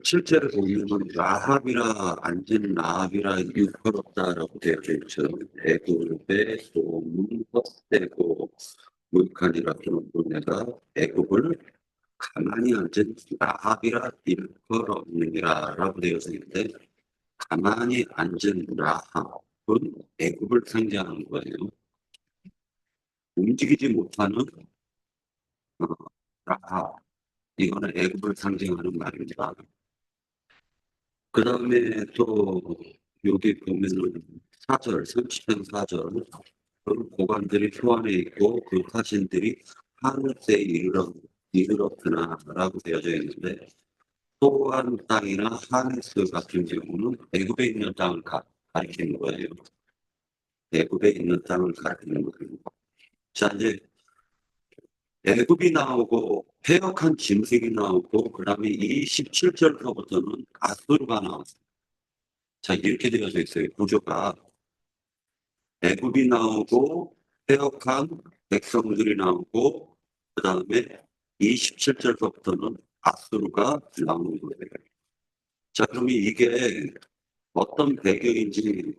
실제로 보면은 라합이라 앉은 라합이라 일컬었다라고 되어져 있죠. 애굽의 소문 헛되고 무익하니라 그런 내가 애굽을 가만히 앉은 라합이라 일컬었느니라라고 되어져 있는데 가만히 앉은 라합은 애굽을 상징하는 거예요. 움직이지 못하는 어, 라합 이거는 애굽을 상징하는 말입니다. 그 다음에 또 여기 보면은 4절, 30편 4절 그 고관들이 소안에 있고 그 사신들이 하늘에 이르렀으나 라고 되어져 있는데 소안 땅이나 하네스 같은 경우는 애굽에 있는 땅을 가리키는 거예요. 애굽에 있는 땅을 가리키는 거예요. 자 이제 애굽이 나오고 패역한 짐승이 나오고 그 다음에 27절부터는 아수르가 나왔어요. 자 이렇게 되어져 있어요. 구조가 애굽이 나오고 패역한 백성들이 나오고 그 다음에 27절부터는 아수르가 나오는 거예요. 자 그러면 이게 어떤 배경인지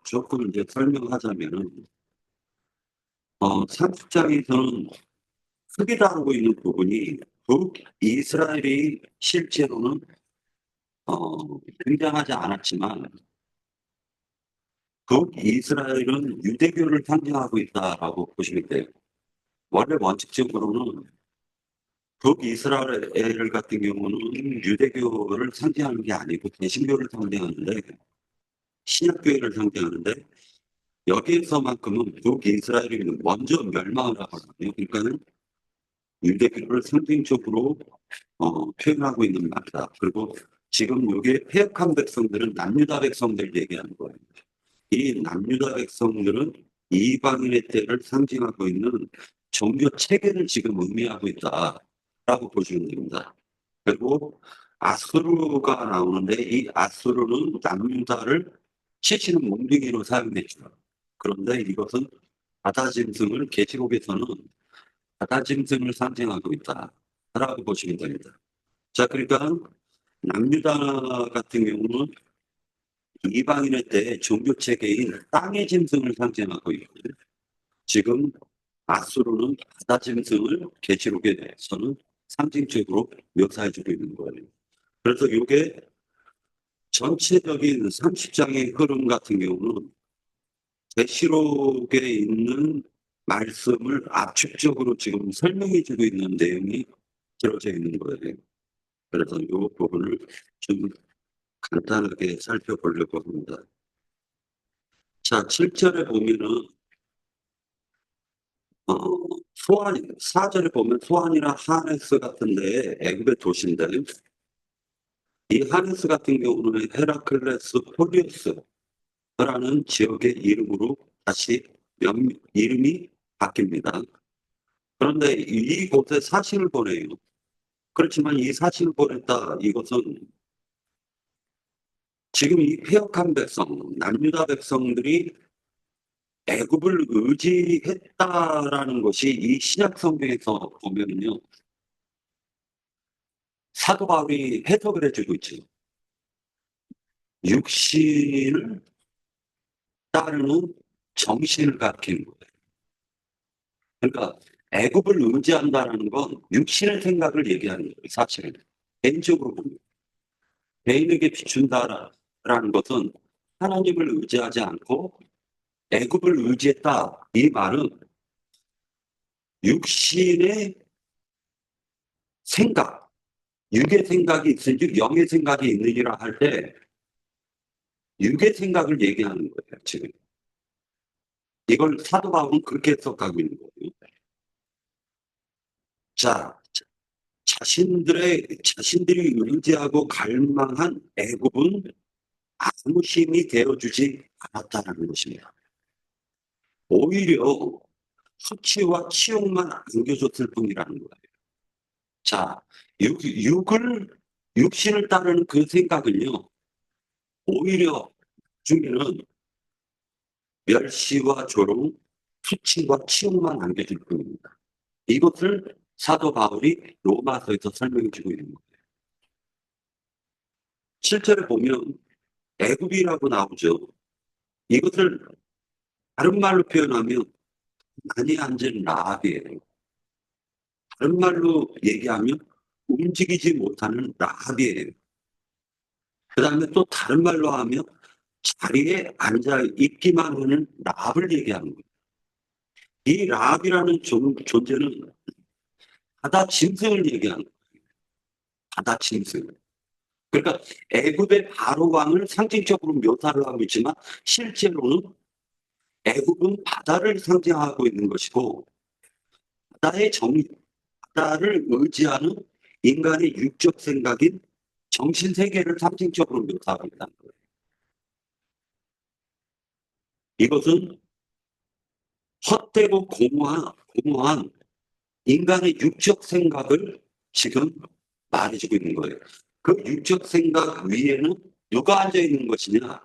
조금 이제 설명하자면은 30장에서는 크게 다루고 있는 부분이 북이스라엘이 실제로는 등장하지 않았지만 북이스라엘은 유대교를 상징하고 있다라고 보시면 돼요. 원래 원칙적으로는 북이스라엘 같은 경우는 유대교를 상징하는 게 아니고 개신교를 상징하는데 신약교회를 상징하는데 여기에서만큼은 북이스라엘이 먼저 멸망을 하거든요. 그러니까는 유대교를 상징적으로 표현하고 있는 말이다. 그리고 지금 여기에 패역한 백성들은 남유다 백성들 얘기하는 거예요. 이 남유다 백성들은 이방인의 때를 상징하고 있는 종교 체계를 지금 의미하고 있다라고 보시면 됩니다. 그리고 아수르가 나오는데 이 아수르는 남유다를 치시는 몽둥이로 사용했죠. 그런데 이것은 바다짐승을 계시록에서는 바다짐승을 상징하고 있다라고 보시면 됩니다. 자, 그러니까 남유다 같은 경우는 이방인의 때 종교 체계인 땅의 짐승을 상징하고 있거든요. 지금 아수르는 바다 짐승을 계시록에 대해서는 상징적으로 묘사해주고 있는 거예요. 그래서 이게 전체적인 30장의 흐름 같은 경우는 계시록에 있는 말씀을 압축적으로 지금 설명해주고 있는 내용이 들어져 있는 거예요. 그래서 이 부분을 좀 간단하게 살펴보려고 합니다. 자, 7절에 보면은 어, 소안, 4절에 보면 소안이나 하네스 같은데 애굽의 도시인데 이 하네스 같은 경우는 헤라클레스 폴리오스라는 지역의 이름으로 다시 이름이 바뀝니다. 그런데 이곳에 사신을 보내요. 그렇지만 이 사신을 보냈다 이것은 지금 이 패역한 백성, 남유다 백성들이 애굽을 의지했다라는 것이 이 신약 성경에서 보면요. 사도 바울이 해석을 해주고 있죠. 육신을 따르는 정신을 가리키는 거예요. 그러니까 애굽을 의지한다는 건 육신의 생각을 얘기하는 거예요. 사실은. 개인적으로 보면. 개인에게 비춘다라는 것은 하나님을 의지하지 않고 애굽을 의지했다. 이 말은 육신의 생각, 육의 생각이 있은지 영의 생각이 있느니라 할 때 육의 생각을 얘기하는 거예요. 지금. 이걸 사도 바울은 그렇게 해석하고 있는 거예요. 자, 자신들이 의지하고 갈망한 애굽은 아무 힘이 되어주지 않았다는 것입니다. 오히려 수치와 치욕만 안겨줬을 뿐이라는 거예요. 자, 육신을 따르는 그 생각은요, 오히려 중에는 멸시와 조롱, 수치와 치욕만 안겨줄 뿐입니다. 이것을 사도 바울이 로마서에서 설명해 주고 있는 거예요. 실제로 보면 애굽이라고 나오죠. 이것을 다른 말로 표현하면 많이 앉은 라합이에요. 다른 말로 얘기하면 움직이지 못하는 라합이에요. 그 다음에 또 다른 말로 하면 자리에 앉아 있기만 하는 라합을 얘기하는 거예요. 이 라합이라는 존재는 바다 짐승을 얘기하는 거예요. 바다 짐승. 그러니까 애굽의 바로 왕을 상징적으로 묘사를 하고 있지만 실제로는 애굽은 바다를 상징하고 있는 것이고 바다의 바다를 의지하는 인간의 육적 생각인 정신 세계를 상징적으로 묘사하고 있다는 거예요. 이것은 헛되고 공허한 인간의 육적 생각을 지금 말해주고 있는 거예요. 그 육적 생각 위에는 누가 앉아 있는 것이냐?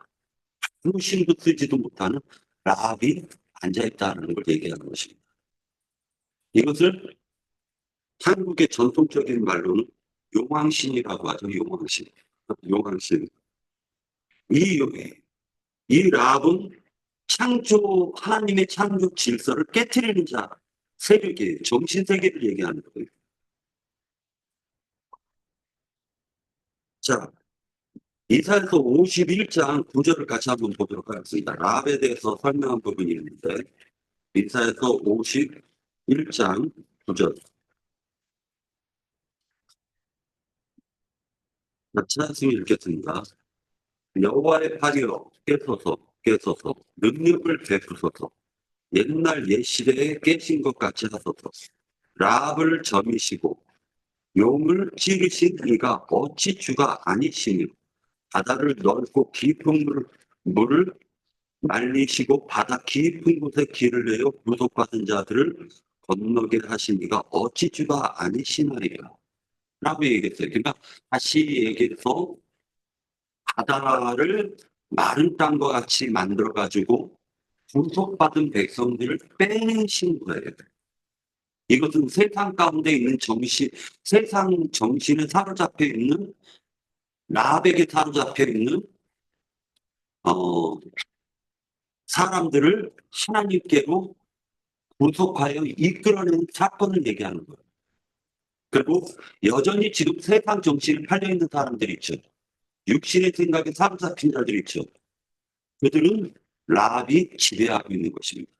아무 힘도 쓰지도 못하는 라합이 앉아 있다는 걸 얘기하는 것입니다. 이것을 한국의 전통적인 말로는 용왕신이라고 하죠. 용왕신. 용왕신. 이, 이 라합은 하나님의 창조 질서를 깨트리는 자, 세력이에요. 정신세계를 얘기하는 거예요. 자, 이사야서 51장 9절을 같이 한번 보도록 하겠습니다. 라합에 대해서 설명한 부분이 있는데, 이사야서 51장 9절. 같이 말씀 읽겠습니다. 여호와의 팔이여 깨소서 능력을 베푸소서 옛날 옛시대에 깨신 것 같이 하소서. 라합을 점이시고 용을 찌르신 이가 어찌 주가 아니시니 바다를 넓고 깊은 물을 말리시고 바다 깊은 곳에 길을 내어 구속받은 자들을 건너게 하신 이가 어찌 주가 아니시나이까 라고 얘기했어요. 그러니까 다시 얘기해서 바다를 마른 땅과 같이 만들어가지고 구속받은 백성들을 빼내신 거예요. 이것은 세상 가운데 있는 세상 정신에 사로잡혀 있는, 라합에게 사로잡혀 있는, 사람들을 하나님께로 구속하여 이끌어낸 사건을 얘기하는 거예요. 그리고 여전히 지금 세상 정신에 팔려있는 사람들이 있죠. 육신의 생각에 사로잡힌 자들이 있죠. 그들은 라합이 지배하고 있는 것입니다.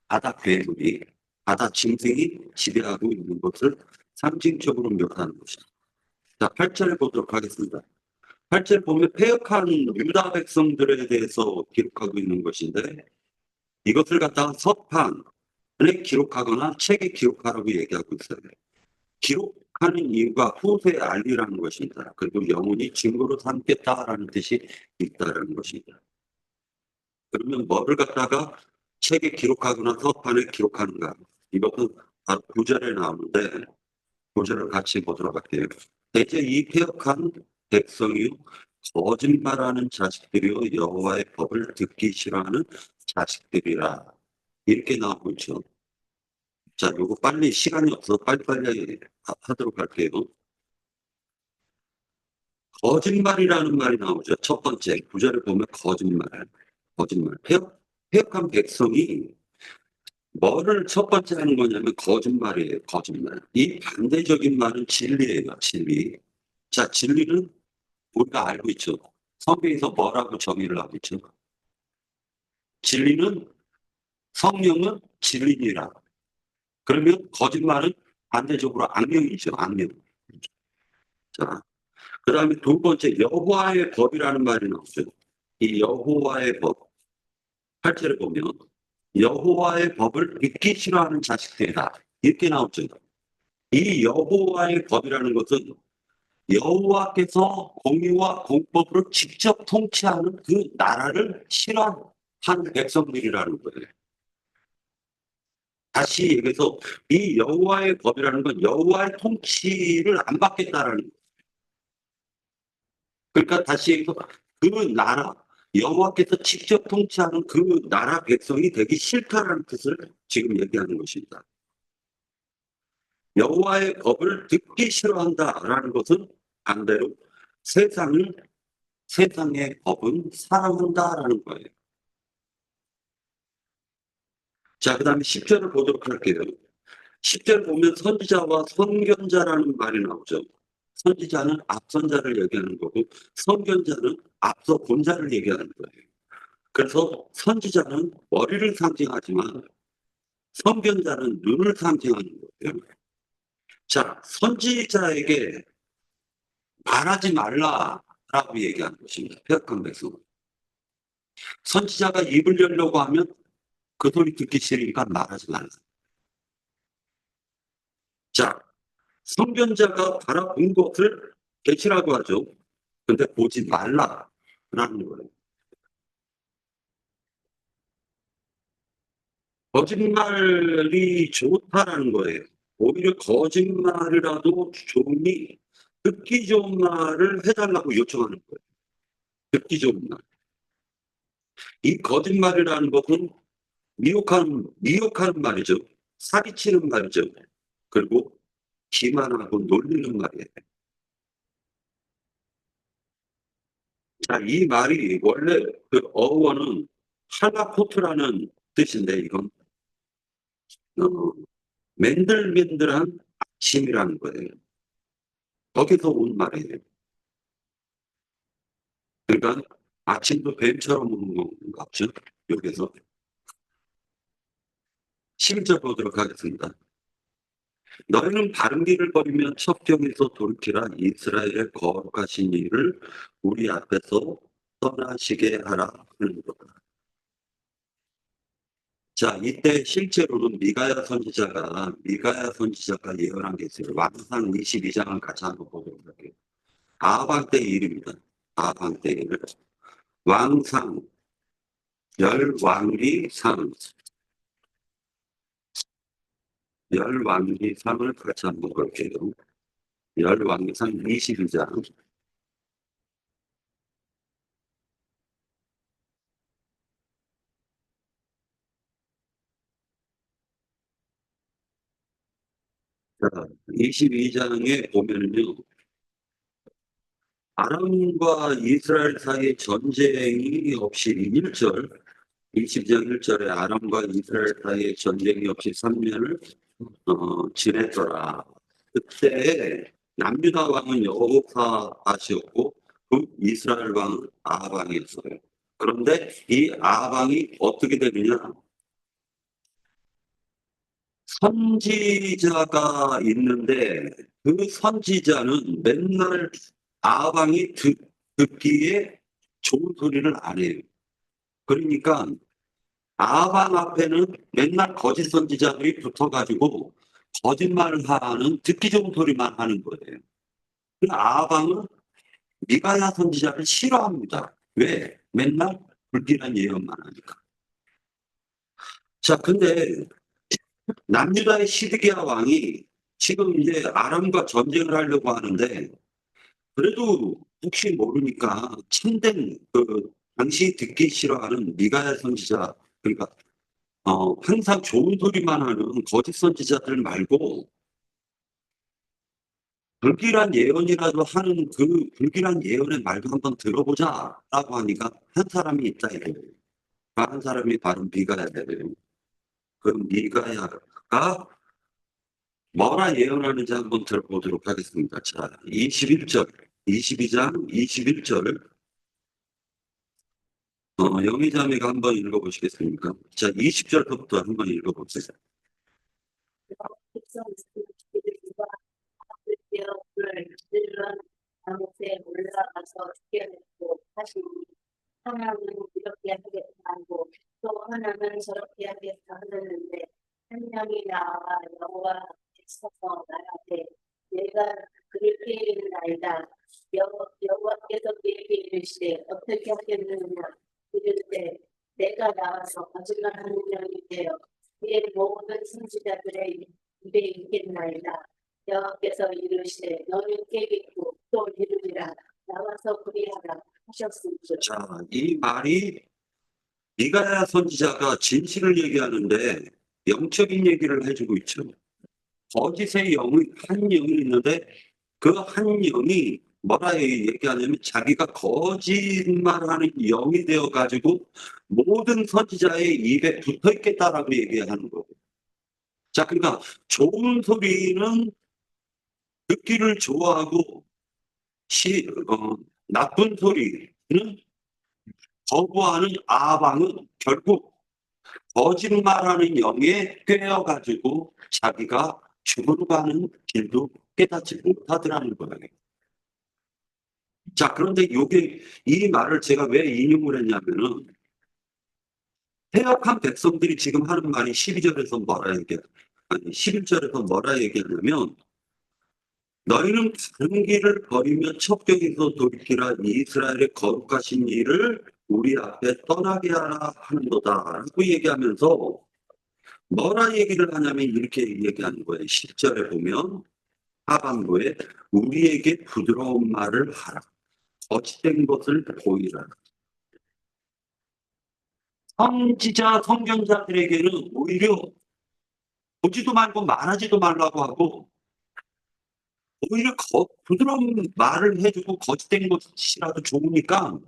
바다 괴물이, 바다 짐승이 지배하고 있는 것을 상징적으로 묘사하는 것입니다. 자, 8절을 보도록 하겠습니다. 8절 보면 패역한 유다 백성들에 대해서 기록하고 있는 것인데 이것을 갖다가 서판에 기록하거나 책에 기록하라고 얘기하고 있어요. 기록하는 이유가 후세에 알리라는 것입니다. 그리고 영원히 증거로 삼겠다라는 뜻이 있다라는 것입니다. 그러면 뭐를 갖다가 책에 기록하거나 서판에 기록하는가? 이것은 바로 9절에 나오는데 9절을 같이 보도록 할게요. 대체 이 패역한 백성이 거짓말하는 자식들이요 여호와의 법을 듣기 싫어하는 자식들이라 이렇게 나오고 있죠. 자, 요거 빨리 시간이 없어서 빨리빨리 하도록 할게요. 거짓말이라는 말이 나오죠. 첫 번째 구절을 보면 거짓말. 패역한 백성이 뭐를 첫 번째 하는 거냐면 거짓말이에요. 거짓말. 이 반대적인 말은 진리예요. 진리. 자, 진리는 우리가 알고 있죠. 성경에서 뭐라고 정의를 하고 있죠. 진리는 성령은 진리니라. 그러면 거짓말은 반대적으로 악령이죠. 악령. 자, 그 다음에 두 번째 여호와의 법이라는 말이 나오죠. 이 여호와의 법. 8절에 보면 여호와의 법을 믿기 싫어하는 자식들이다. 이렇게 나오죠. 이 여호와의 법이라는 것은 여호와께서 공의와 공법으로 직접 통치하는 그 나라를 싫어하는 백성들이라는 거예요. 다시 얘기해서 이 여호와의 법이라는 건 여호와의 통치를 안 받겠다라는 거예요. 그러니까 다시 얘기해서 그 나라, 여호와께서 직접 통치하는 그 나라 백성이 되기 싫다라는 뜻을 지금 얘기하는 것입니다. 여호와의 법을 듣기 싫어한다라는 것은 반대로 세상을 세상의 법은 사랑한다라는 거예요. 자, 그 다음에 10절을 보도록 할게요. 10절 보면 선지자와 선견자라는 말이 나오죠. 선지자는 앞선 자를 얘기하는 거고 선견자는 앞서 본 자를 얘기하는 거예요. 그래서 선지자는 머리를 상징하지만 선견자는 눈을 상징하는 거예요. 자, 선지자에게 말하지 말라라고 얘기하는 것입니다. 폐역한 백성은. 선지자가 입을 열려고 하면 그 소리 듣기 싫으니까 말하지 말라. 자, 선견자가 바라본 것을 계시라고 하죠. 근데 보지 말라라는 거예요. 거짓말이 좋다라는 거예요. 오히려 거짓말이라도 좋으니 듣기 좋은 말을 해달라고 요청하는 거예요. 듣기 좋은 말. 이 거짓말이라는 것은 미혹하는 말이죠. 사기치는 말이죠. 그리고 기만하고 놀리는 말이에요. 자, 이 말이 원래 그 어원은 할라포트라는 뜻인데 이건 어, 맨들맨들한 아침이라는 거예요. 거기서 온 말이에요. 그러니까 아침도 뱀처럼 오는 건가 보죠. 여기서 11절 보도록 하겠습니다. 너희는 바른 길을 버리면 첩경에서 돌이키라. 이스라엘의 거룩하신 일을 우리 앞에서 떠나시게 하라 하는 거다. 자, 이때 실제로는 미가야 선지자가 예언한 게 있어요. 왕상 22장을 같이 한번 보도록 할게요. 아방 때의 일입니다. 아방 때의 일. 왕상, 열왕기상, 열왕기상을 같이 한번 볼게요. 열왕기상 22장. 자, 22장에 보면은요, 아람과 이스라엘 사이의 전쟁이 없이 1절, 20장 1절에 아람과 이스라엘 사이의 전쟁이 없이 3년을 지냈더라. 그때 남유다 왕은 여호사앗이었고 그 이스라엘 왕은 아방이었어요. 그런데 이 아방이 어떻게 되느냐? 선지자가 있는데 그 선지자는 맨날 아방이 듣기에 좋은 소리를 안 해요. 그러니까 아방 앞에는 맨날 거짓 선지자들이 붙어가지고 거짓말을 하는 듣기 좋은 소리만 하는 거예요. 그 아방은 미가야 선지자를 싫어합니다. 왜? 맨날 불길한 예언만 하니까. 자, 근데 남유다의 시드기야 왕이 지금 이제 아람과 전쟁을 하려고 하는데 그래도 혹시 모르니까 참된 그 당시 듣기 싫어하는 미가야 선지자 그러니까 항상 좋은 소리만 하는 거짓 선지자들 말고 불길한 예언이라도 하는 그 불길한 예언의 말도 한번 들어보자라고 하니까 한 사람이 있다 이거예요. 한 사람이 바로 미가야예요. 그 미가야가 뭐라 예언하는지 한번 들어보도록 하겠습니다. 자, 21절, 22장 21절 영희자매가 한번 읽어보시겠습니까? 자, 20절부터 한번 읽어보세요. 곳에 올라가서 죽게 됐고 다시 하나는 이렇게 하겠다고 또 하나는 저렇게 하겠다 하는데 한 명이 나와 여호와께서 말하되 내가 그렇게 이르나이다 여호와께서 그에게 이르시되 어떻게 하겠느냐 이르되 내가 나와서 거짓말하는 영이 되어 그의 모든 선지자들의 입에 있겠나이다. 여호와께서 이르시되 너는 깨겠고 또 이르리라 나와서 그리하라 하셨습니다. 자, 이 말이 미가야 선지자가 진실을 얘기하는데 영적인 얘기를 해주고 있죠. 거짓의 영이 한 영이 있는데 그 한 영이 뭐라 얘기하냐면 자기가 거짓말하는 영이 되어가지고 모든 선지자의 입에 붙어 있겠다라고 얘기하는 거고. 자, 그러니까 좋은 소리는 듣기를 좋아하고 나쁜 소리는 거부하는 아방은 결국 거짓말하는 영에 꿰어가지고 자기가 죽으러 가는 길도 깨닫지 못하더라는 거예요. 자, 그런데 이 말을 제가 왜 인용을 했냐면은, 퇴역한 백성들이 지금 하는 말이 12절에서 아니, 11절에서 뭐라 얘기하냐면, 너희는 다른 길을 버리며 첩경에서 돌이키라 이스라엘의 거룩하신 일을 우리 앞에 떠나게 하라 하는도다 라고 얘기하면서 뭐라 얘기를 하냐면 이렇게 얘기하는 거예요. 10절에 보면 하반부에 우리에게 부드러운 말을 하라. 거짓된 것을 보이라. 선지자 선견자들에게는 오히려 보지도 말고 말하지도 말라고 하고 오히려 부드러운 말을 해주고 거짓된 것이라도 좋으니까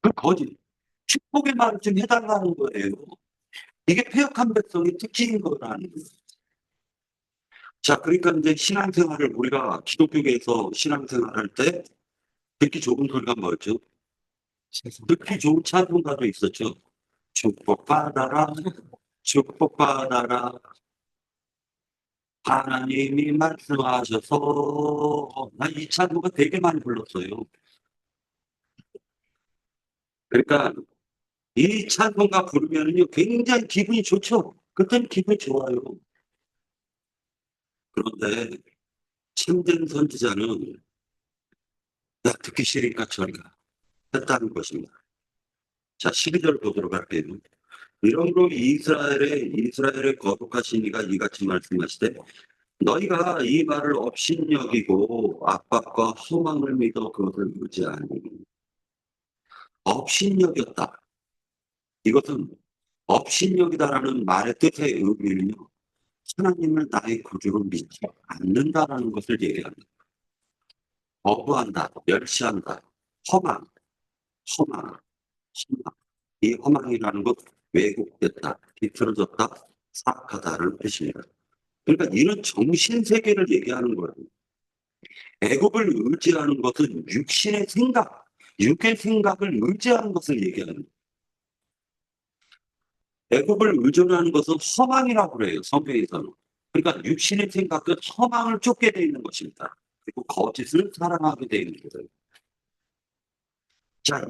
그 축복의 말을 좀 해달라는 거예요. 이게 폐역한 백성의 특징인 거라는 거예요. 자, 그러니까 이제 신앙생활을 우리가 기독교계에서 신앙생활할 때 듣기 좋은 소리가 뭐였죠? 듣기 좋은 찬송가도 있었죠. 축복받아라, 축복받아라. 하나님이 말씀하셔서 나 이 찬송가 되게 많이 불렀어요. 그러니까 이 찬송가 부르면은요 굉장히 기분이 좋죠. 그때는 기분이 좋아요. 그런데 참된 선지자는 나 듣기 싫으니까 저리 가 했다는 것입니다. 자, 12절 보도록 할게요. 이러므로 이스라엘의 거룩하신 이가 이같이 말씀하시되 너희가 이 말을 업신여기고 압박과 소망을 믿어 그것을 의지하니 업신여겼다. 이것은 업신여기다라는 말의 뜻의 의미는요. 하나님을 나의 구주로 믿지 않는다라는 것을 얘기합니다. 거부한다, 멸시한다, 허망, 허망, 허망. 이 허망이라는 것 왜곡됐다, 비틀어졌다, 사악하다는 뜻입니다. 그러니까 이런 정신세계를 얘기하는 거예요. 애굽을 의지하는 것은 육신의 생각, 육의 생각을 의지하는 것을 얘기하는 거예요. 애굽을 의존하는 것은 허망이라고 그래요. 성경에서는. 그러니까 육신의 생각은 허망을 쫓게 되어 있는 것입니다. 그리고 거짓을 사랑하게 되어 있는 거예요. 자,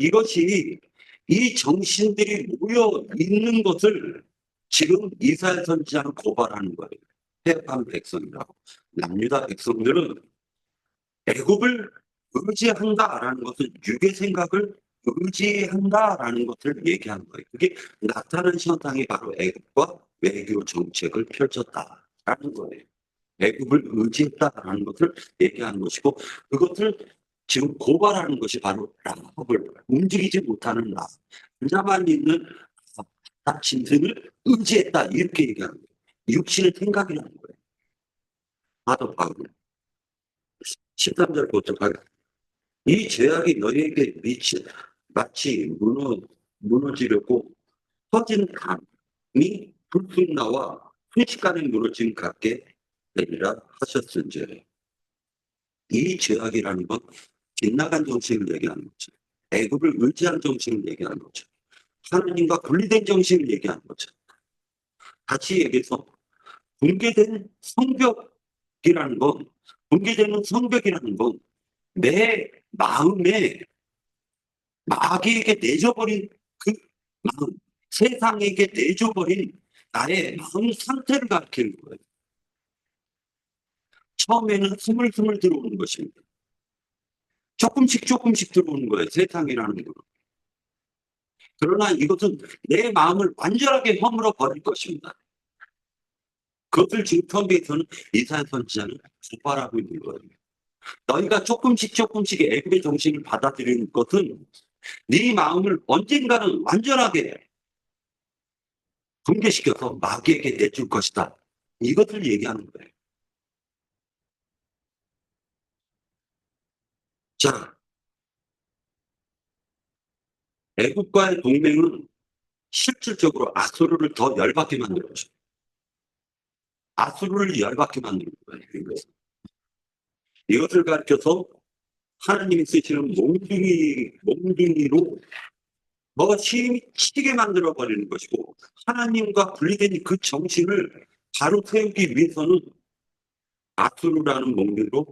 이 정신들이 모여 있는 것을 지금 이스라엘 선지자는 고발하는 거예요. 태역한 백성이라고. 남유다 백성들은 애굽을 의지한다라는 것은 육의 생각을 의지한다라는 것을 얘기하는 거예요. 그게 나타난 현상이 바로 애굽과 외교 정책을 펼쳤다라는 거예요. 애굽을 의지했다라는 것을 얘기하는 것이고 그것을 지금 고발하는 것이 바로 라합을 움직이지 못하는 라합. 그자만 있는 진승을 의지했다 이렇게 얘기하는 거예요. 육신의 생각이라는 거예요. 사도 바울 13절 보도록 하겠습니다. 이 죄악이 너희에게 마치 무너지려고 터진 담이 불쑥 나와 순식간에 무너짐 같게 되리라 하셨은지. 이 죄악이라는 건 빗나간 정신을 얘기하는 거죠. 애굽을 의지한 정신을 얘기하는 거죠. 하나님과 분리된 정신을 얘기하는 거죠. 같이 얘기해서 붕괴된 성벽이라는 건 붕괴되는 성벽이라는 건 내 마음에 마귀에게 내줘버린 그 마음, 세상에게 내줘버린 나의 마음 상태를 가리키는 거예요. 처음에는 스물스물 들어오는 것입니다. 조금씩 들어오는 거예요. 세상이라는 거. 그러나 이것은 내 마음을 완전하게 허물어 버릴 것입니다. 그것을 지금 선비에서는 이사야 선지자는 고발하고 있는 거예요. 너희가 조금씩 애굽의 정신을 받아들이는 것은 네 마음을 언젠가는 완전하게 붕괴시켜서 마귀에게 내줄 것이다. 이것을 얘기하는 거예요. 자, 애국과의 동맹은 실질적으로 아수르를 더 열받게 만들었죠. 아수르를 열받게 만드는 거예요. 이것을 가르쳐서 하나님이 쓰시는 몽둥이로 뭐가 치게 만들어 버리는 것이고, 하나님과 분리된 그 정신을 바로 세우기 위해서는 아수르라는 몽둥이로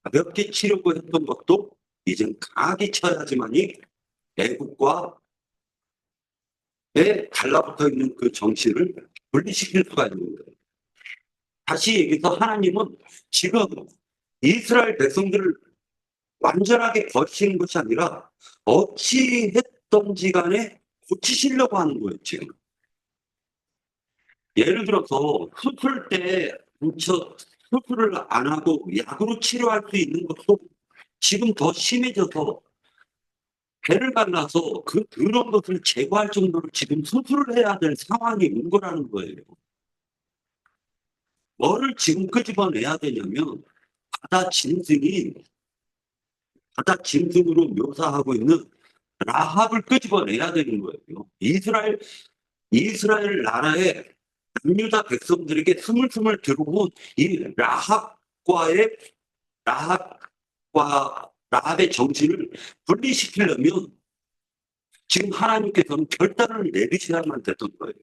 가볍게 치려고 했던 것도 이젠 강하게 쳐야지만이 애국과에 달라붙어 있는 그 정신을 분리시킬 수가 있는 거예요. 다시 얘기해서 하나님은 지금 이스라엘 백성들을 완전하게 거치는 것이 아니라 어찌했던지 간에 고치시려고 하는 거예요, 지금. 예를 들어서 수술 때 수술을 안 하고 약으로 치료할 수 있는 것도 지금 더 심해져서 배를 갈라서 그 더러운 것을 제거할 정도로 지금 수술을 해야 될 상황이 온 거라는 거예요. 뭐를 지금 끄집어내야 되냐면 바다 짐승으로 묘사하고 있는 라합을 끄집어내야 되는 거예요. 이스라엘 나라의 남유다 백성들에게 스물스물 들어온 이 라합의 정신을 분리시키려면 지금 하나님께서는 결단을 내리셔야만 됐던 거예요.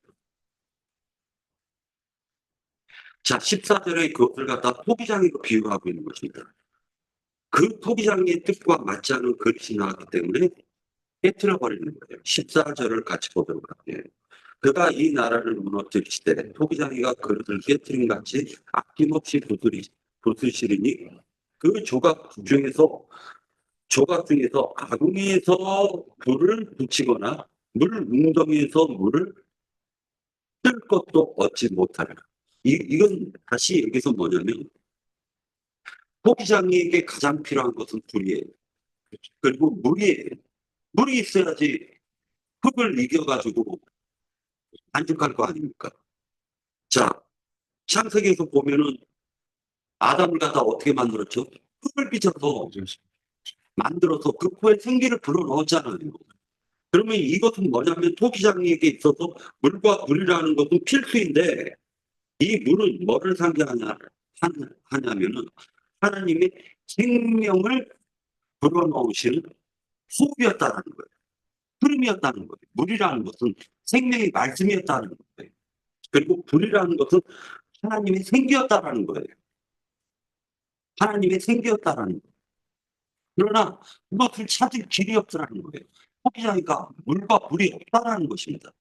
자, 14절에 그것을 갖다 토기장이로 비유하고 있는 것입니다. 그 토기장의 뜻과 맞지 않은 그릇이 나왔기 때문에 깨트려 버리는 거예요. 14절을 같이 보도록 할게요. 그가 이 나라를 무너뜨리시되 토기장이가 그릇을 깨트린 같이 아낌없이 부수시리니 그 조각 중에서 아궁이에서 불을 붙이거나 물 웅덩이에서 물을 뜰 것도 얻지 못하리라. 이건 다시 여기서 뭐냐면 토기장이에게 가장 필요한 것은 불이에요. 그리고 물이에요. 물이 있어야지 흙을 이겨가지고 만족할 거 아닙니까? 자, 창세기에서 보면은 아담을 갖다 어떻게 만들었죠? 흙을 빚어서 만들어서 그 코에 생기를 불어넣었잖아요. 그러면 이것은 뭐냐면 토기장이에게 있어서 물과 불이라는 것은 필수인데 이 물은 뭐를 하냐면은 하나님의 생명을 불어넣으시는 호흡이었다는 거예요. 흐름이었다는 거예요. 물이라는 것은 생명의 말씀이었다는 거예요. 그리고 불이라는 것은 하나님의 생기였다라는 거예요. 하나님의 생기였다라는 거예요. 그러나 그것을 찾을 길이 없더라는 거예요. 토기장이가 물과 불이 없다라는 것입니다.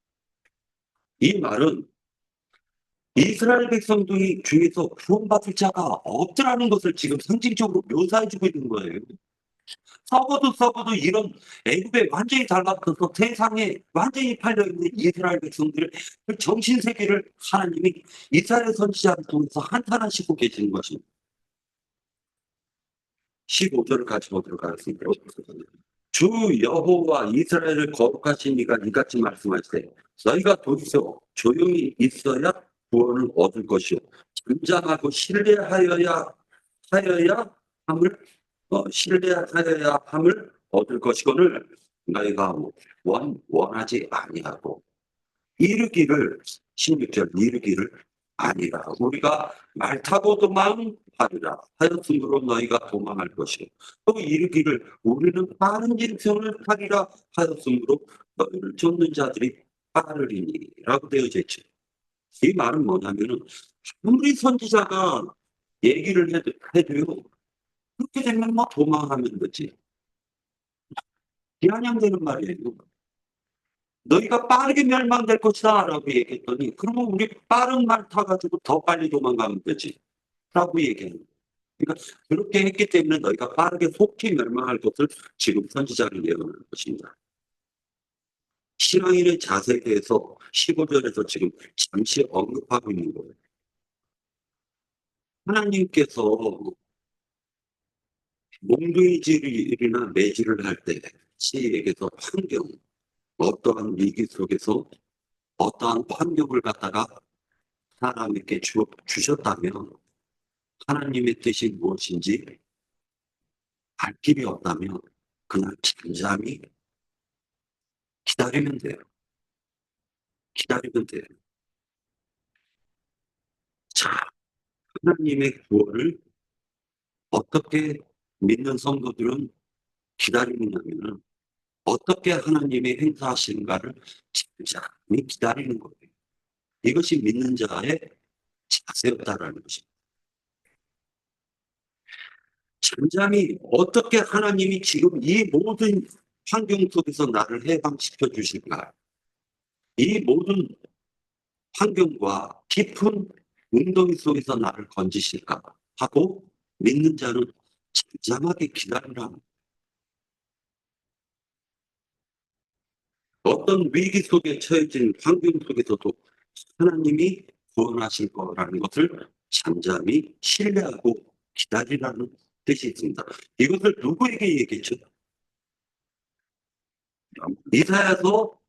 이 말은 이스라엘 백성들 중에서 구원받을 자가 없더라는 것을 지금 상징적으로 묘사해주고 있는 거예요. 썩어도 이런 애굽에 완전히 달라붙어서 세상에 완전히 팔려있는 이스라엘 백성들의 그 정신세계를 하나님이 이스라엘 선지자를 통해서 한탄하시고 계시는 것입니다. 15절을 같이 보도록 하겠습니다. 주 여호와 이스라엘을 거룩하신 이가 이같이 말씀하시되 너희가 도리어 조용히 있어야 구원을 얻을 것이요 잠잠하고 신뢰하여야 함을 얻을 것이거늘 너희가 원하지 아니하고 이르기를 16절 이르기를 아니라 우리가 말 타고 도망하리라 하였으므로 너희가 도망할 것이요 또 이르기를 우리는 빠른 짐승을 타리라 하였으므로 너희를 쫓는 자들이 빠르리니 라고 되어져 있죠. 이 말은 뭐냐면은 아무리 선지자가 얘기를 해도요 그렇게 되면 뭐 도망하면 되지. 비아냥되는 말이에요. 너희가 빠르게 멸망될 것이다 라고 얘기했더니 그러면 우리 빠른 말 타가지고 더 빨리 도망가면 되지 라고 얘기해요. 그러니까 그렇게 했기 때문에 너희가 빠르게 속히 멸망할 것을 지금 선지자는 예언하는 것입니다. 신앙인의 자세에 대해서 15절에서 지금 잠시 언급하고 있는 거예요. 하나님께서 몽둥이질이나 매질을 할 때 시에게서 어떠한 위기 속에서 어떠한 환경을 갖다가 사람에게 주셨다면 하나님의 뜻이 무엇인지 갈 길이 없다면 그냥 잠잠히 기다리면 돼요. 기다리면 돼요. 자, 하나님의 구원을 어떻게 믿는 성도들은 기다리느냐면은 어떻게 하나님이 행사하시는가를 잠잠히 기다리는 거예요. 이것이 믿는 자의 자세였다라는 것입니다. 잠잠히 어떻게 하나님이 지금 이 모든 환경 속에서 나를 해방시켜 주실까? 이 모든 환경과 깊은 웅덩이 속에서 나를 건지실까? 하고 믿는 자는 잠잠하게 기다리라. 어떤 위기 속에 처해진 환경 속에서도 하나님이 구원하실 거라는 것을 잠잠히 신뢰하고 기다리라는 뜻이 있습니다. 이것을 누구에게 얘기했죠? 이사야서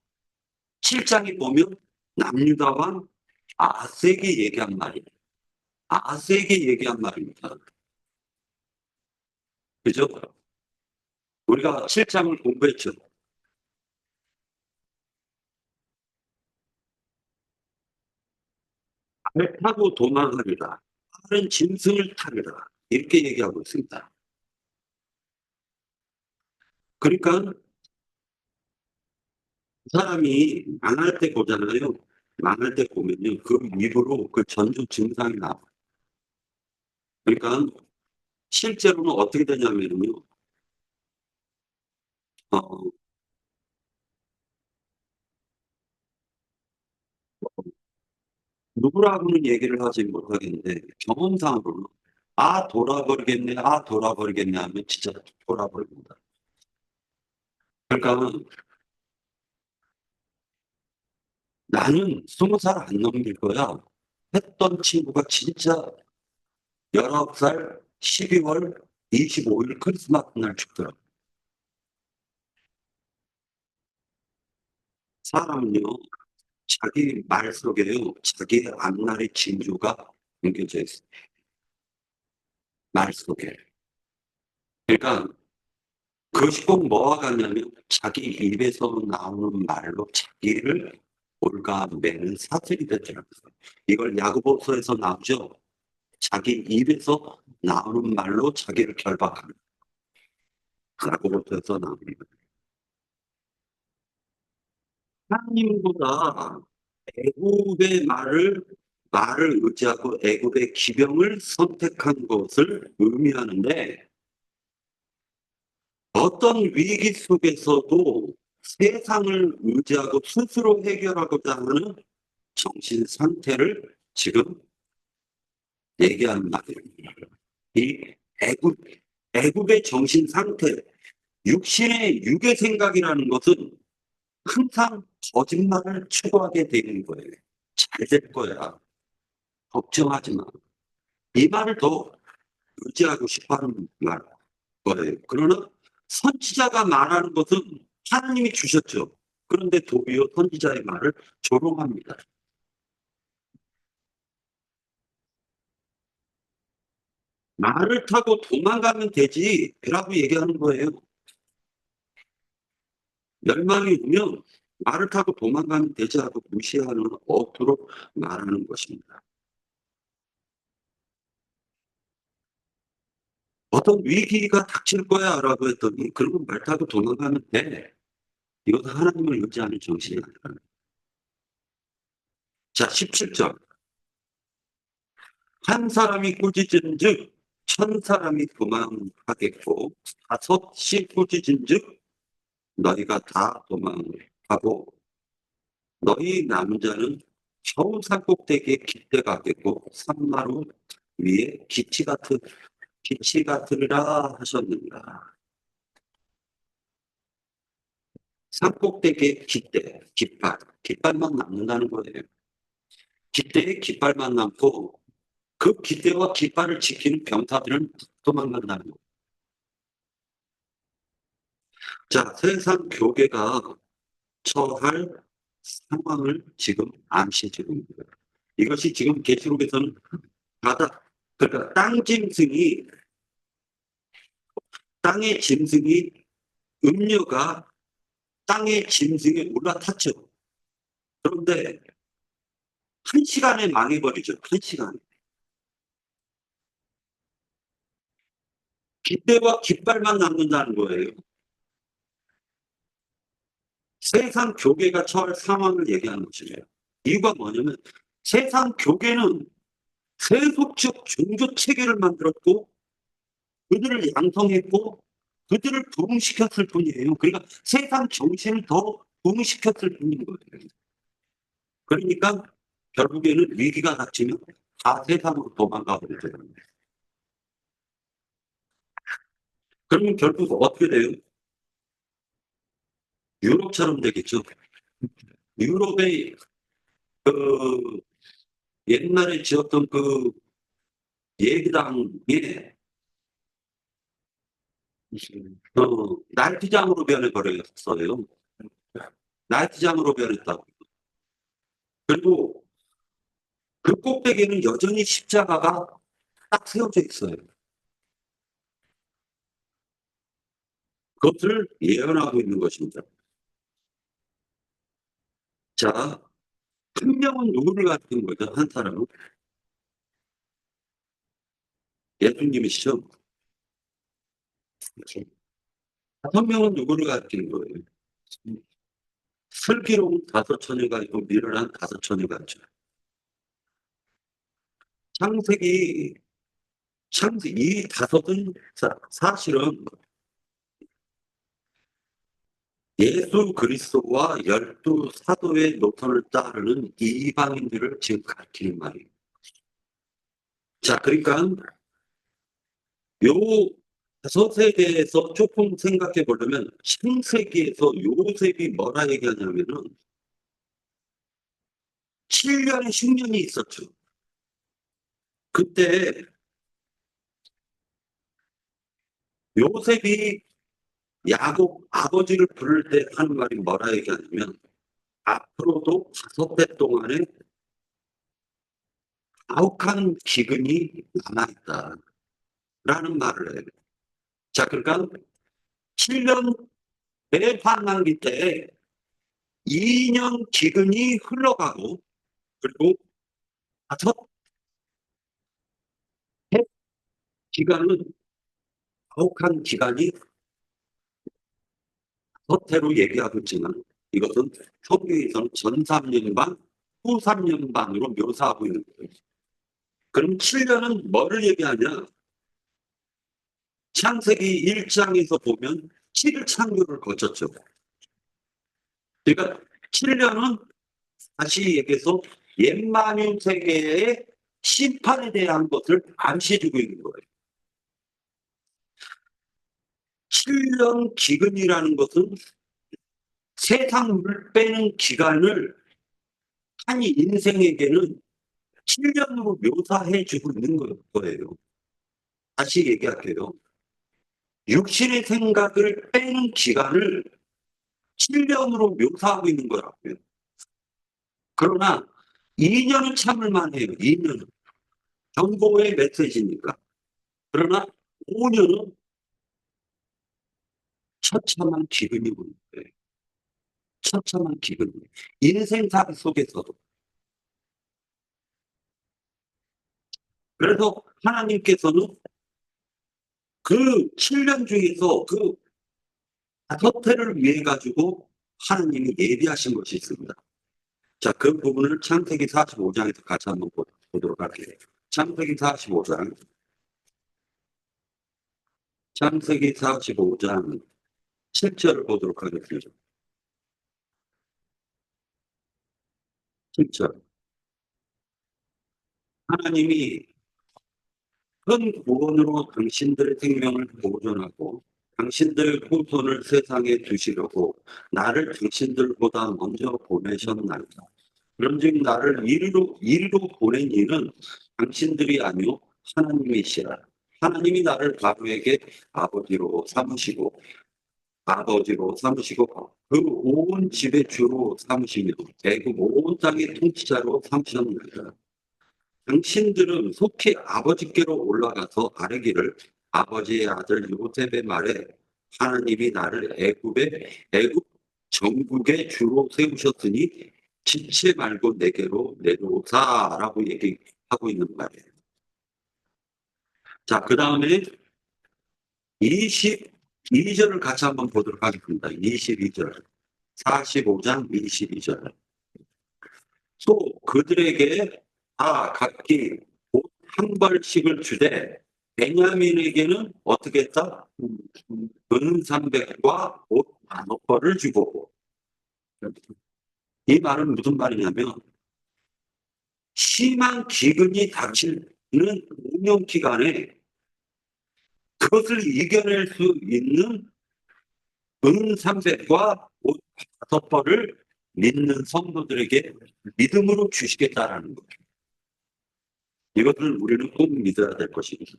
7장에 보면 남유다 왕 아하스에게 얘기한 말이에요. 아하스에게 얘기한 말입니다. 그죠? 우리가 7장을 공부했죠. 배 타고 도망하리라. 다른 짐승을 타리라. 이렇게 얘기하고 있습니다. 그러니까 그 사람이 망할 때 보잖아요. 망할 때 보면요. 그 입으로 그 전조 증상이 나와요. 그러니까 실제로는 어떻게 되냐면요. 어, 누구라고는 얘기를 하지 못하겠는데 경험상으로는 아 돌아버리겠네, 아 돌아버리겠네 하면 진짜 돌아버립니다. 그러니까 나는 20살 안 넘길 거야 했던 친구가 진짜 19살 12월 25일 크리스마스 날 죽더라고요. 사람은요, 자기 말 속에요, 자기 앞날의 징조가 담겨져 있어요. 말 속에. 그러니까 그것이 꼭 뭐와 같냐면 자기 입에서 나오는 말로 자기를 올가매는 사슬이 되더라고요. 이걸 야고보서에서 나오죠. 자기 입에서 나오는 말로 자기를 결박하는 야고보서에서 나옵니다. 하나님보다 애굽의 말을 의지하고 애굽의 기병을 선택한 것을 의미하는데 어떤 위기 속에서도 세상을 의지하고 스스로 해결하고자 하는 정신 상태를 지금 얘기하는 말입니다. 이 애굽, 애굽의 정신 상태, 육의 생각이라는 것은 항상 거짓말을 추구하게 되는 거예요. 잘 될 거야. 걱정하지 마. 이 말을 더 의지하고 싶어 하는 거예요. 그러나 선지자가 말하는 것은 하나님이 주셨죠. 그런데 도리어 선지자의 말을 조롱합니다. 말을 타고 도망가면 되지 라고 얘기하는 거예요. 멸망이 오면 말을 타고 도망가면 되지 하고 무시하는 어투로 말하는 것입니다. 어떤 위기가 닥칠 거야 라고 했더니 그러면 말 타고 도망가면 돼. 이것은 하나님을 의지하는 정신이 아니라. 자, 17절. 한 사람이 꾸짖은즉 천 사람이 도망하겠고 다섯이 꾸짖은즉 너희가 다 도망하고 너희 남은 자는 겨우 산꼭대기에 깃대 가겠고 산마루 위에 기치 같으리라 하셨는가. 산꼭대기에 깃발만 남는다는 거예요. 깃대에 깃발만 남고 그 깃대와 깃발을 지키는 병사들은 도망간다는 거예요. 자, 세상 교계가 처할 상황을 지금 암시 중입니다. 이것이 지금 계시록에서는 바다, 그러니까 땅 짐승이 땅의 짐승이 음녀가 땅의 짐승에 올라탔죠. 그런데 1시간에 망해버리죠. 1시간에. 깃대와 깃발만 남는다는 거예요. 세상 교계가 처할 상황을 얘기하는 것이에요. 이유가 뭐냐면 세상 교계는 세속적 종교 체계를 만들었고 그들을 양성했고 그들을 부흥시켰을 뿐이에요. 그러니까 세상 정신을 더 부흥시켰을 뿐인 거예요. 그러니까 결국에는 위기가 닥치면 다 세상으로 도망가 버리죠. 그러면 결국 어떻게 돼요? 유럽처럼 되겠죠. 유럽의 그 옛날에 지었던 그 예배당에 나이트장으로 변해버렸어요. 나이트장으로 변했다고. 그리고 그 꼭대기에는 여전히 십자가가 딱 세워져 있어요. 그것을 예언하고 있는 것입니다. 자, 한 명은 누구를 가리키는 거죠? 한 사람은 예수님이시죠. 다섯 명은 누구를 가리키는 거예요? 슬기로운 5처녀가 있고 미련한 5처녀가 있죠. 창세기 이 5은 사실은 예수 그리스도와 12 사도의 노선을 따르는 이방인들을 지금 가리키는 말이에요. 자, 그러니까 요 5에 대해서 조금 생각해 보려면 창세기에서 요셉이 뭐라 얘기하냐면은 7년의 흉년이 있었죠. 그때 요셉이 야곱 아버지를 부를 때 하는 말이 뭐라 얘기하냐면 앞으로도 5대 동안에 가혹한 기근이 남아있다라는 말을 해요. 자, 그러니까 7년 대환란기 때 2년 기근이 흘러가고 그리고 5해 기간은 가혹한 기간이 5해로 얘기하고 있지만 이것은 성경에서는 전 3년 반, 후 3년 반으로 묘사하고 있는 거예요. 그럼 7년은 뭐를 얘기하냐? 창세기 1장에서 보면 7일 창조를 거쳤죠. 그러니까 7년은 다시 얘기해서 옛만유 세계의 심판에 대한 것을 암시해주고 있는 거예요. 7년 기근이라는 것은 세상 물 빼는 기간을 한 인생에게는 7년으로 묘사해 주고 있는 거예요. 다시 얘기할게요. 육신의 생각을 빼는 기간을 7년으로 묘사하고 있는 거라고요. 그러나 2년은 참을만 해요. 2년은. 정보의 메시지니까. 그러나 5년은 처참한 기근이 오는 거예요. 처참한 기근. 인생사기 속에서도. 그래서 하나님께서는 그 7년 중에서 그 5해를 위해 가지고 하나님이 예비하신 것이 있습니다. 자, 그 부분을 창세기 45장에서 같이 한번 보도록 할게요. 창세기 45장. 창세기 45장 7절을 보도록 하겠습니다. 7절. 하나님이 큰 구원으로 당신들의 생명을 보존하고 당신들의 후손을 세상에 두시려고 나를 당신들보다 먼저 보내셨나이다. 그런즉 나를 이리로 보낸 이는 당신들이 아니요 하나님이시라. 하나님이 나를 바로에게 아버지로 삼으시고 그 온 집의 주로 삼으시며 애굽 온 땅의 통치자로 삼으셨나이다. 당신들은 속히 아버지께로 올라가서 아뢰기를 아버지의 아들 요셉의 말에 하나님이 나를 애굽 전국의 주로 세우셨으니 지체 말고 내게로 내려오사라고 얘기하고 있는 말이에요. 자, 그 다음에 22절을 같이 한번 보도록 하겠습니다. 22절. 45장 22절. 또 그들에게 다 각기 옷 한 벌씩을 주되 베냐민에게는 어떻게 했다? 은 300과 옷 1,000벌을 주고. 이 말은 무슨 말이냐면 심한 기근이 닥치는 5년 기간에 그것을 이겨낼 수 있는 은 300과 옷 5벌을 믿는 성도들에게 믿음으로 주시겠다라는 거예요. 이것을 우리는 꼭 믿어야 될 것입니다.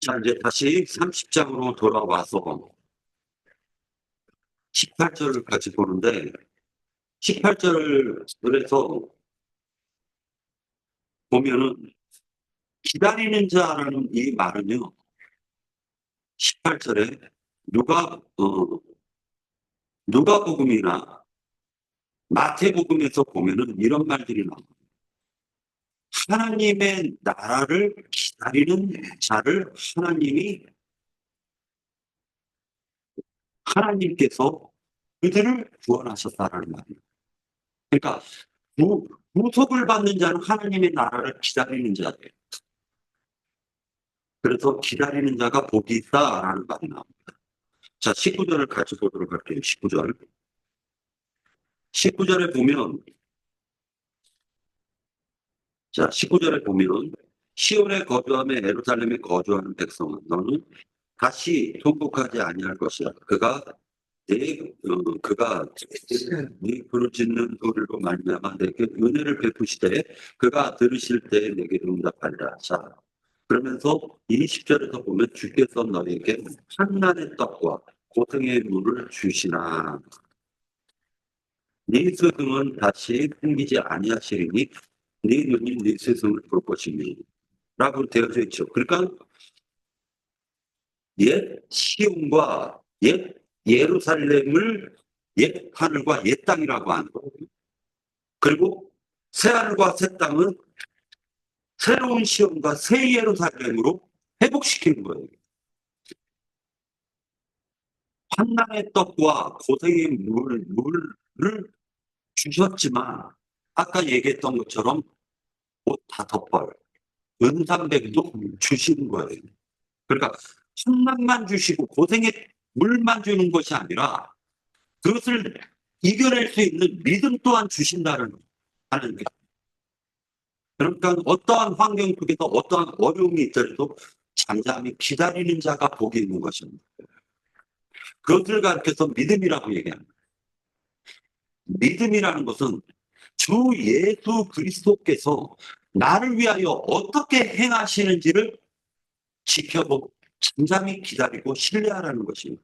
자, 이제 다시 30장으로 돌아와서 18절을 같이 보는데 18절에서 보면은 기다리는 자라는 이 말은요. 18절에 누가복음이나 마태복음에서 보면은 이런 말들이 나옵니다. 하나님의 나라를 기다리는 자를 하나님께서 그들을 구원하셨다라는 말이에요. 그러니까 구속을 받는 자는 하나님의 나라를 기다리는 자예요. 그래서 기다리는 자가 복이 있다라는 말이 나옵니다. 자, 19절을 같이 보도록 할게요. 19절. 19절에 보면, 자, 19절에 보면, 시온에 거주하며 예루살렘에 거주하는 백성은 너는 다시 통곡하지 아니할 것이라. 그가 네 부르짖는 소리로 말미암아 내게 은혜를 베푸시되 그가 들으실 때 내게 응답하리라. 자, 그러면서 20절에서 보면 주께서 너에게 한날의 떡과 고생의 물을 주시나 네 스승은 다시 숨기지 아니하시리니 네 눈이 네 스승을 볼 것이니 라고 되어져 있죠. 그러니까 옛 시온과 옛 예루살렘을 옛 하늘과 옛 땅이라고 하는 거예요. 그리고 새 하늘과 새 땅은 새로운 시온과 새 예루살렘으로 회복시키는 거예요. 환난의 떡과 고생의 물을 주셨지만 아까 얘기했던 것처럼 옷 5벌, 은 300도 주시는 거예요. 그러니까 환난만 주시고 고생의 물만 주는 것이 아니라 그것을 이겨낼 수 있는 믿음 또한 주신다는 하는 게. 그러니까 어떠한 환경 속에서 어떠한 어려움이 있더라도 잠잠히 기다리는 자가 복이 있는 것입니다. 그것을 가르쳐서 믿음이라고 얘기합니다. 믿음이라는 것은 주 예수 그리스도께서 나를 위하여 어떻게 행하시는지를 지켜보고 잠잠히 기다리고 신뢰하라는 것입니다.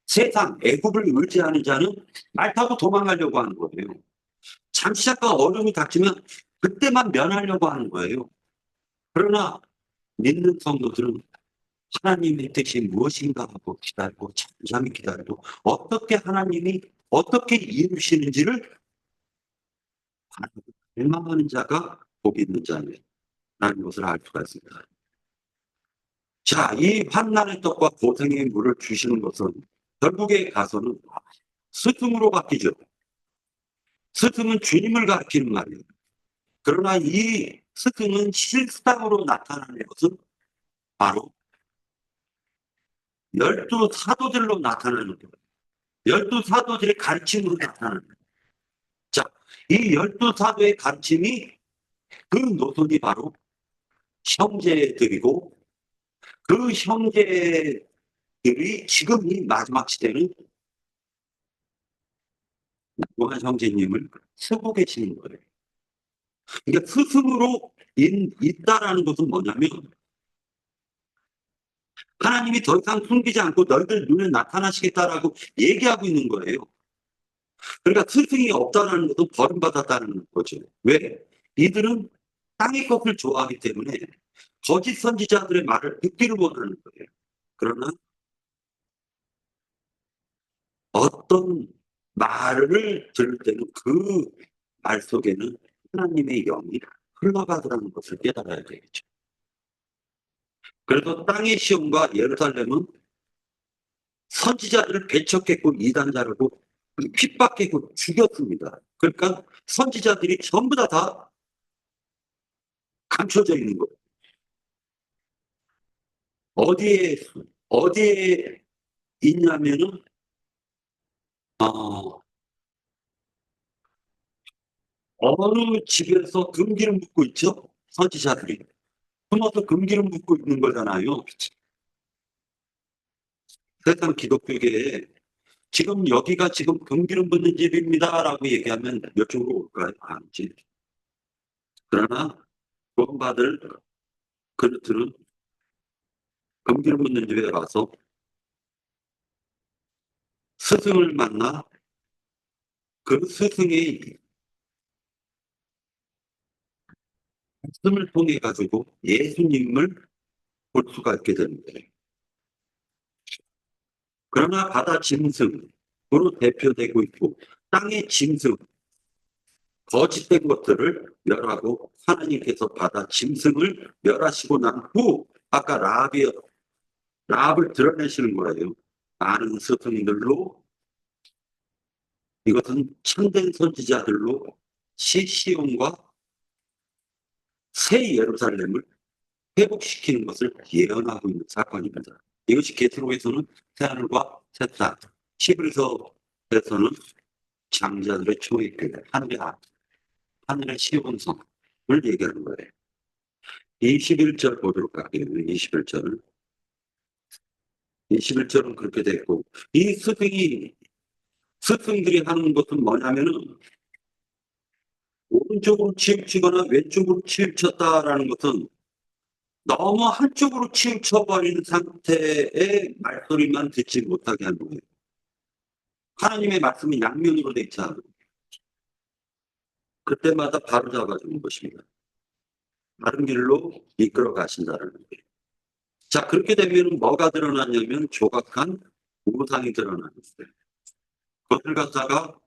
세상 애굽을 의지하는 자는 말 타고 도망가려고 하는 거예요. 잠시 잠깐 어려움이 닥치면 그때만 면하려고 하는 거예요. 그러나 믿는 성도들은 하나님의 뜻이 무엇인가 하고 기다리고 잠잠히 기다리고 하나님이 어떻게 이루시는지를 갈망하는 자가 복이 있는 자라는 것을 알 수가 있습니다. 자, 이 환난의 떡과 고생의 물을 주시는 것은 결국에 가서는 스승으로 바뀌죠. 스승은 주님을 가리키는 말이에요. 그러나 이 스승은 실상으로 나타나는 것은 바로 12사도들로 나타나는 거예요. 12사도들의 가르침으로 나타나는 거예요. 자, 이 12사도의 가르침이 그 노선이 바로 형제들이고 그 형제들이 지금 이 마지막 시대는 남동한 형제님을 쓰고 계시는 거예요. 그러니까 스승으로 있다라는 것은 뭐냐면 하나님이 더 이상 숨기지 않고 너희들 눈에 나타나시겠다라고 얘기하고 있는 거예요. 그러니까 스승이 없다라는 것은 버림받았다는 거죠. 왜? 이들은 땅의 것을 좋아하기 때문에 거짓 선지자들의 말을 듣기를 원하는 거예요. 그러나 어떤 말을 들을 때는 그 말 속에는 하나님의 영이 흘러가더라는 것을 깨달아야 되겠죠. 그래서 땅의 시온과 예루살렘은 선지자들을 배척했고 이단자라고 핍박했고 죽였습니다. 그러니까 선지자들이 전부 다 감춰져 있는 거예요. 어디에 있냐면은 어, 어느 집에서 금기름 붓고 있죠? 선지자들이. 숨어서 금기름 붓고 있는 거잖아요. 세상 기독교계에 지금 여기가 지금 금기름 붓는 집입니다라고 얘기하면 이쪽으로 올까요? 아니지. 그러나 구원받을 그릇들은 금기름 붓는 집에 가서 스승을 만나 그 스승의 말씀을 통해 가지고 예수님을 볼 수가 있게 되는 거예요. 그러나 바다 짐승으로 대표되고 있고 땅의 짐승, 거짓된 것들을 멸하고 하나님께서 바다 짐승을 멸하시고 난 후 아까 라합을 드러내시는 거예요. 많은 스승들로 이것은 참된 선지자들로 시온과 새 예루살렘을 회복시키는 것을 예언하고 있는 사건입니다. 이것이 계시록에서는 새하늘과 새 땅, 히브리서에서는 장자들의 초입교회, 하늘의 시온성을 얘기하는 거예요. 21절 보도록 할게요. 21절은 그렇게 됐고, 이 스승들이 하는 것은 뭐냐면은, 오른쪽으로 치우치거나 왼쪽으로 치우쳤다라는 것은 너무 한쪽으로 치우쳐버리는 상태의 말소리만 듣지 못하게 하는 거예요. 하나님의 말씀이 양면으로 돼 있잖아요. 그때마다 바로 잡아주는 것입니다. 바른 길로 이끌어 가신다는 거예요. 자, 그렇게 되면 뭐가 드러나냐면 조각한 우상이 드러나는 거예요. 그것을 갖다가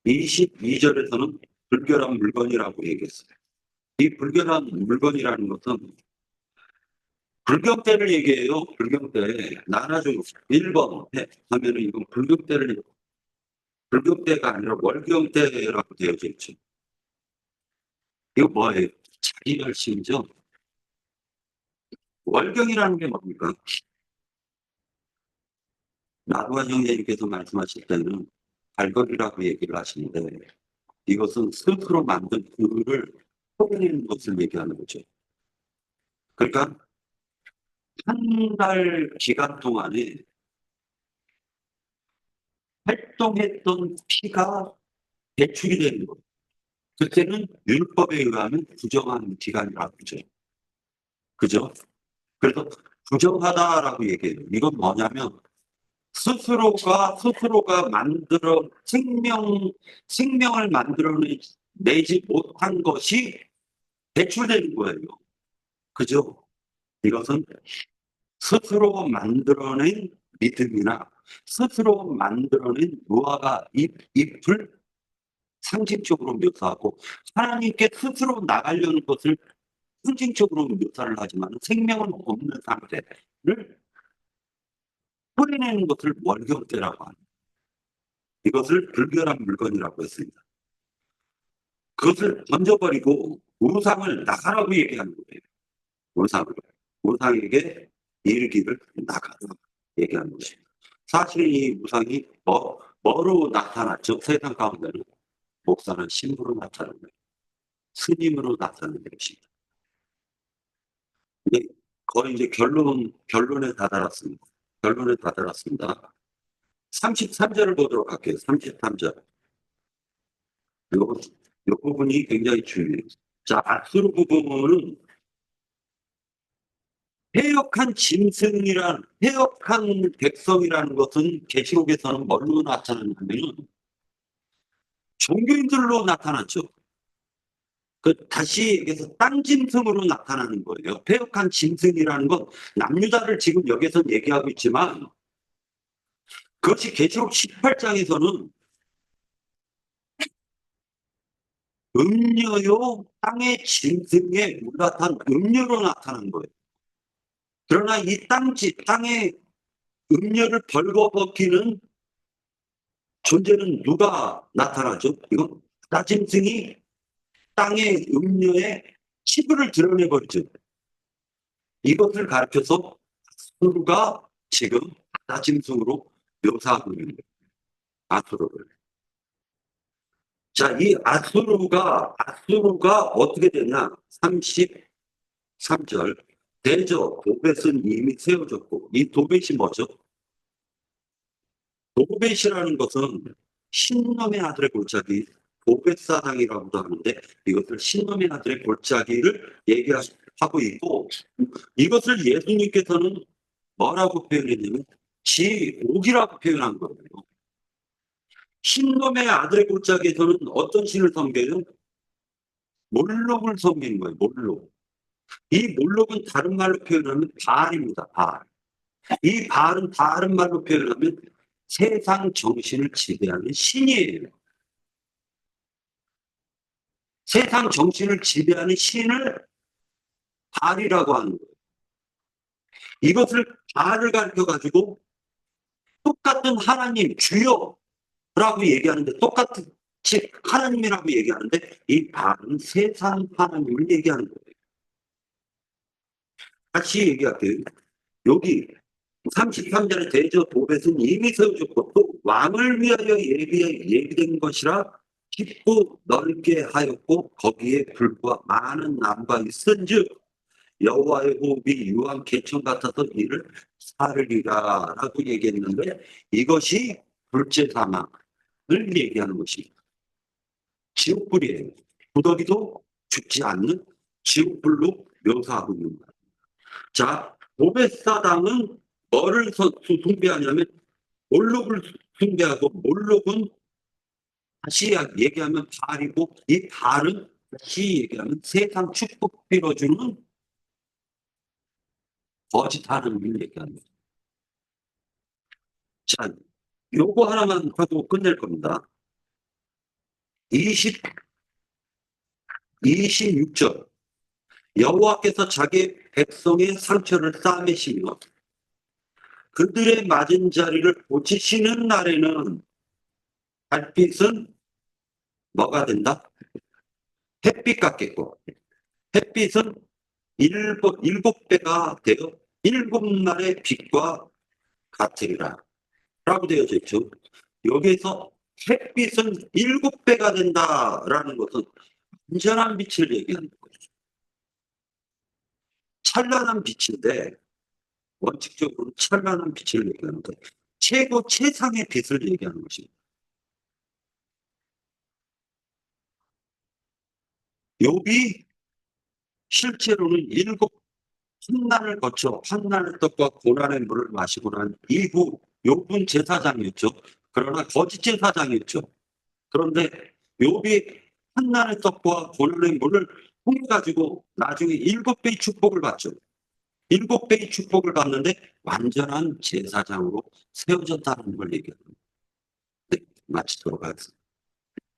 22절에서는 불결한 물건이라고 얘기했어요. 이 불결한 물건이라는 것은 불경대를 얘기해요. 불경대. 나눠주고 1번 하면은 이건 불경대가 아니라 월경대라고 되어져 있죠. 이거 뭐예요? 자기 결심이죠. 월경이라는 게 뭡니까? 나도와 형제님께서 말씀하실 때는 발걸이라고 얘기를 하시는데 이것은 스스로 만든 글을 표현하는 것을 얘기하는 거죠. 그러니까 한 달 기간 동안에 활동했던 피가 배출이 되는 거예요. 그때는 율법에 의하면 부정한 기간이라고 그러죠. 그죠? 그래서 부정하다라고 얘기해요. 이건 뭐냐면 스스로가 만들어 생명을 만들어내지 못한 것이 배출되는 거예요. 그죠? 이것은 스스로 만들어낸 믿음이나 스스로 만들어낸 무화과 잎을 상징적으로 묘사하고 하나님께 스스로 나가려는 것을 상징적으로 묘사를 하지만 생명은 없는 상태를 뿌리내는 것을 월경대라고 합니다. 이것을 불결한 물건이라고 했습니다. 그것을 던져버리고 우상을 나가라고 얘기하는 거예요. 우상에게 이르기를 나가라 얘기하는 것입니다. 사실 이 우상이 뭐로 나타났죠? 세상 가운데는 목사는 신부로 나타나는 거예요. 스님으로 나타나는 것입니다. 근데 거의 이제 결론에 다다랐습니다. 33절을 보도록 할게요. 33절. 이 부분이 굉장히 중요해요. 자, 앞으로 부분은 해역한 백성이라는 것은 계시록에서는 뭘로 나타나냐면 종교인들로 나타났죠. 다시 얘기해서 땅 짐승으로 나타나는 거예요. 폐역한 짐승이라는 건 남유다를 지금 여기서 얘기하고 있지만 그것이 계시록 18장에서는 음녀요 땅의 짐승에 올라탄 음녀로 나타난 거예요. 그러나 이 땅의 음녀를 벌거벗기는 존재는 누가 나타나죠? 이건 나짐승이 땅의 음녀의 치부를 드러내버리죠. 이것을 가르쳐서 아수르가 지금 나짐승으로 묘사하고 있는 거예요. 아수르를. 자, 이 아수르가 어떻게 되냐? 33절. 대저 도벳은 이미 세워졌고, 이 도벳이 뭐죠? 도벳이라는 것은 신놈의 아들의 골짜기, 도벳사당이라고도 하는데 이것을 신놈의 아들의 골짜기를 얘기하고 있고, 이것을 예수님께서는 뭐라고 표현했냐면 지옥이라고 표현한 거예요. 신놈의 아들의 골짜기에서는 어떤 신을 섬겨요? 몰록을 섬기는 거예요. 몰록. 이 몰록은 다른 말로 표현하면 바알입니다. 바알. 이 바알은 다른 말로 표현하면 세상 정신을 지배하는 신이에요. 세상 정신을 지배하는 신을 바알이라고 하는 거예요. 이것을 바알을 가르쳐가지고 똑같은 하나님, 주여라고 얘기하는데 똑같이 하나님이라고 얘기하는데 이 바알은 세상 하나님을 얘기하는 거예요. 다시 얘기할게요. 여기 33절에 대저 도벳은 이미 세워졌고 또 왕을 위하여 예비된 것이라 깊고 넓게 하였고 거기에 불과 많은 나무가 있은즉 여호와의 호흡이 유황 개천 같아서 이를 사르리라 라고 얘기했는데 이것이 둘째 사망을 얘기하는 것입니다. 지옥불이에요. 무더기도 죽지 않는 지옥불로 묘사하고 있는 거예요. 자, 도벳사당은 뭐를 숭배하냐면 몰록을 숭배하고 몰록은 다시 얘기하면 바알이고 이 바알은 다시 얘기하면 세상 축복 빌어주는 거짓 하나님을 얘기합니다. 자, 요거 하나만 하고 끝낼 겁니다. 26절 여호와께서 자기 백성의 상처를 싸매시며 그들의 맞은 자리를 고치시는 날에는 달빛은 뭐가 된다? 햇빛 같겠고 햇빛은 일곱 배가 되어 일곱 날의 빛과 같으리라 라고 되어져 있죠. 여기에서 햇빛은 일곱 배가 된다라는 것은 완전한 빛을 얘기하는 거죠. 찬란한 빛인데 원칙적으로 찬란한 빛을 얘기하는데 최상의 빛을 얘기하는 것입니다. 욥이 실제로는 환난을 거쳐 환난의 떡과 고난의 물을 마시고 난 이후 욥은 제사장이었죠. 그러나 거짓 제사장이었죠. 그런데 욥이 환난의 떡과 고난의 물을 통해 가지고 나중에 7배의 축복을 받죠. 7배의 축복을 받는데 완전한 제사장으로 세워졌다는 걸 얘기합니다. 네, 마치도록 하겠습니다.